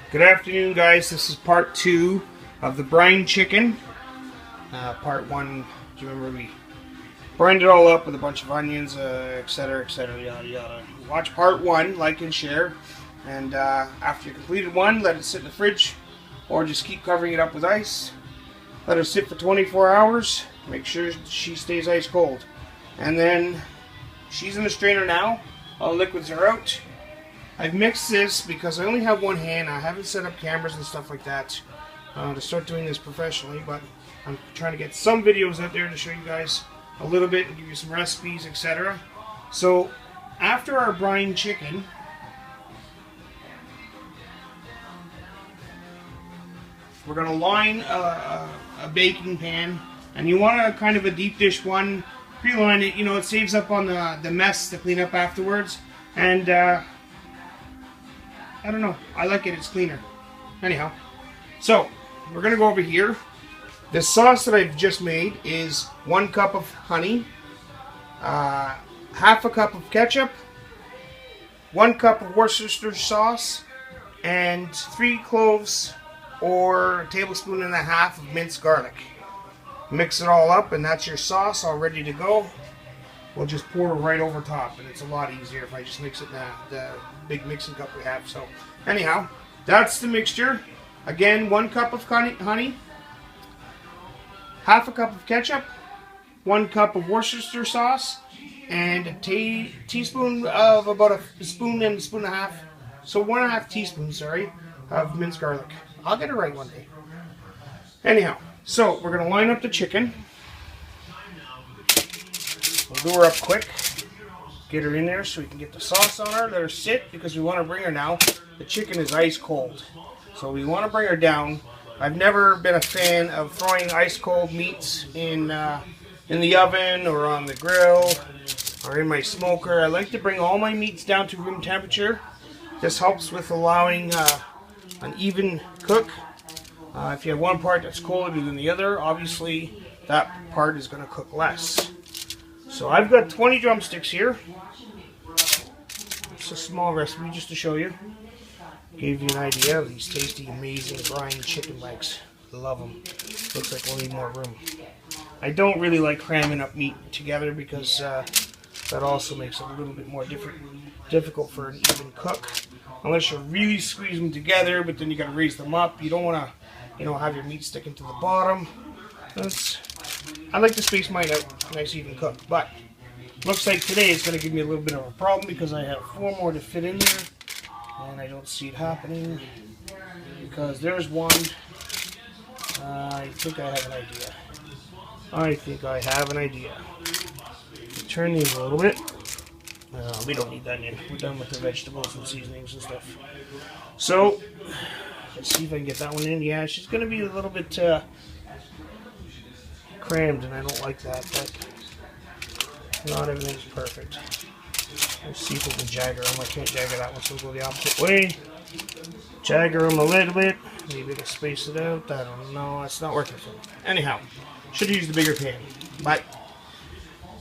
Good afternoon, guys. This is part 2 of the brine chicken. Part 1, do you remember we brined it all up with a bunch of onions, etc., etc., yada yada. Watch part 1, like and share. And after you completed one, let it sit in the fridge, or just keep covering it up with ice. Let her sit for 24 hours. Make sure she stays ice cold. And then she's in the strainer now. All the liquids are out. I've mixed this because I only have one hand. I haven't set up cameras and stuff like that to start doing this professionally, but I'm trying to get some videos out there to show you guys a little bit and give you some recipes, etc. So after our brine chicken, we're going to line a baking pan, and you want a kind of a deep dish one. Pre-line it, it saves up on the mess to clean up afterwards, and I don't know, I like it, it's cleaner. Anyhow, so we're going to go over here. The sauce that I've just made is 1 cup of honey, half a cup of ketchup, 1 cup of Worcestershire sauce, and 3 cloves or a tablespoon and a half of minced garlic. Mix it all up and that's your sauce all ready to go. We'll just pour it right over top, and it's a lot easier if I just mix it in the big mixing cup we have. So anyhow, that's the mixture. Again, 1 cup of honey, half a cup of ketchup, 1 cup of Worcestershire sauce, and a teaspoon of about a spoon and a spoon and a half, so 1.5 teaspoons, sorry, of minced garlic. I'll get it right one day. Anyhow, so we're going to line up the chicken. We'll do her up quick. Get her in there so we can get the sauce on her. Let her sit because we want to bring her now. The chicken is ice cold, so we want to bring her down. I've never been a fan of throwing ice cold meats in the oven or on the grill or in my smoker. I like to bring all my meats down to room temperature. This helps with allowing an even cook. If you have one part that's colder than the other, obviously that part is going to cook less. So I've got 20 drumsticks here. It's a small recipe just to show you. Give you an idea of these tasty, amazing brine chicken legs. Love them. Looks like we'll need more room. I don't really like cramming up meat together because that also makes it a little bit more difficult for an even cook. Unless you really squeeze them together, but then you got to raise them up. You don't want to, have your meat sticking to the bottom. I like to space mine out, nice even cook. But looks like today it's going to give me a little bit of a problem because I have 4 more to fit in there, and I don't see it happening because there's one. I think I have an idea. Turn these a little bit. We don't need onion. We're done with the vegetables and seasonings and stuff. So let's see if I can get that one in. Yeah, she's going to be a little bit crammed, and I don't like that, but not everything's perfect. Let's see if we can jagger them. I can't jagger that one, so we'll go the opposite way. Jagger them a little bit. Maybe to space it out. I don't know. It's not working for me. Anyhow, should use the bigger pan, but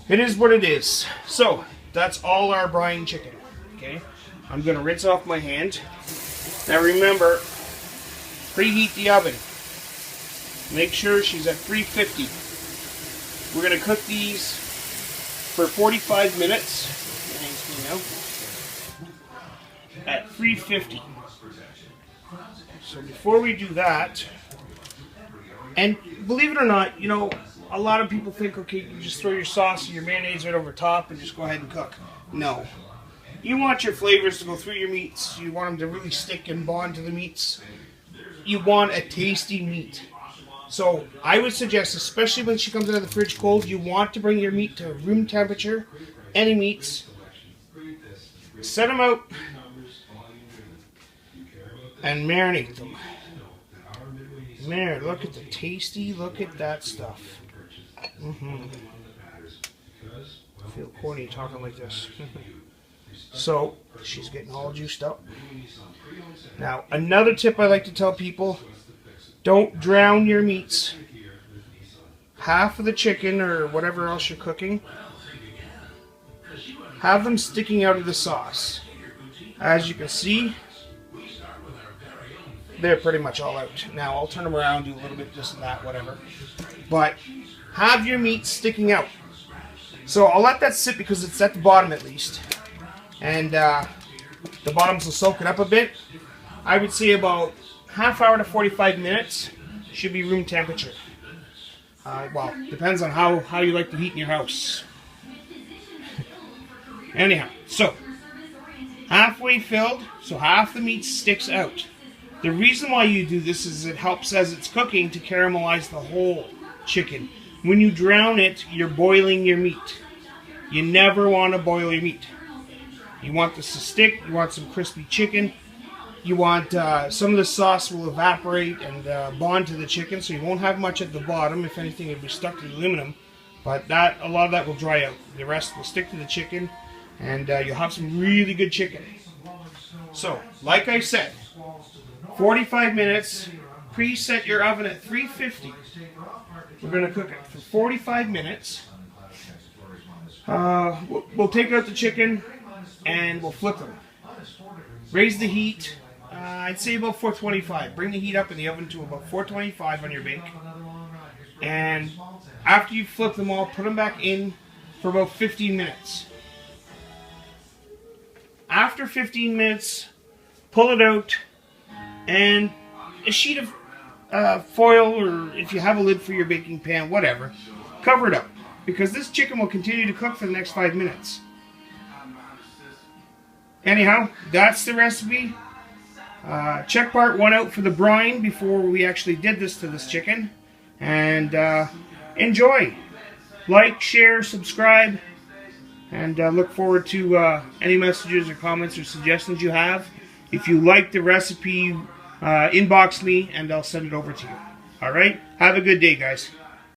it is what it is. So that's all our brine chicken. Okay, I'm going to rinse off my hand. Now remember, preheat the oven. Make sure she's at 350. We're going to cook these for 45 minutes. At 350. So before we do that, and believe it or not, a lot of people think, okay, you just throw your sauce and your mayonnaise right over top and just go ahead and cook. No. You want your flavors to go through your meats. You want them to really stick and bond to the meats. You want a tasty meat. So I would suggest, especially when she comes out of the fridge cold, you want to bring your meat to room temperature. Any meats. Set them out and marinate them. Man, look at the tasty, look at that stuff. I feel corny talking like this. So, she's getting all juiced up. Now, another tip I like to tell people, don't drown your meats. Half of the chicken or whatever else you're cooking, have them sticking out of the sauce. As you can see, they're pretty much all out. Now I'll turn them around, do a little bit this and that, whatever. But have your meat sticking out. So I'll let that sit because it's at the bottom at least. And the bottoms will soak it up a bit. I would say about half hour to 45 minutes should be room temperature. Well, depends on how you like to heat in your house. Anyhow, so halfway filled, so half the meat sticks out. The reason why you do this is it helps as it's cooking to caramelize the whole chicken. When you drown it, you're boiling your meat. You never want to boil your meat. You want this to stick, you want some crispy chicken. You want some of the sauce will evaporate and bond to the chicken, so you won't have much at the bottom. If anything, it'll be stuck to the aluminum. But a lot of that will dry out. The rest will stick to the chicken, and you'll have some really good chicken. So, like I said, 45 minutes. Preset your oven at 350. We're going to cook it for 45 minutes. We'll take out the chicken and we'll flip them. Raise the heat. I'd say about 425. Bring the heat up in the oven to about 425 on your bake. And after you flip them all, put them back in for about 15 minutes. After 15 minutes, pull it out, and a sheet of foil, or if you have a lid for your baking pan, whatever, cover it up, because this chicken will continue to cook for the next 5 minutes. Anyhow, that's the recipe. Check part 1 out for the brine before we actually did this to this chicken. And enjoy. Like, share, subscribe, and look forward to any messages or comments or suggestions you have. If you like the recipe, inbox me and I'll send it over to you. Alright? Have a good day, guys.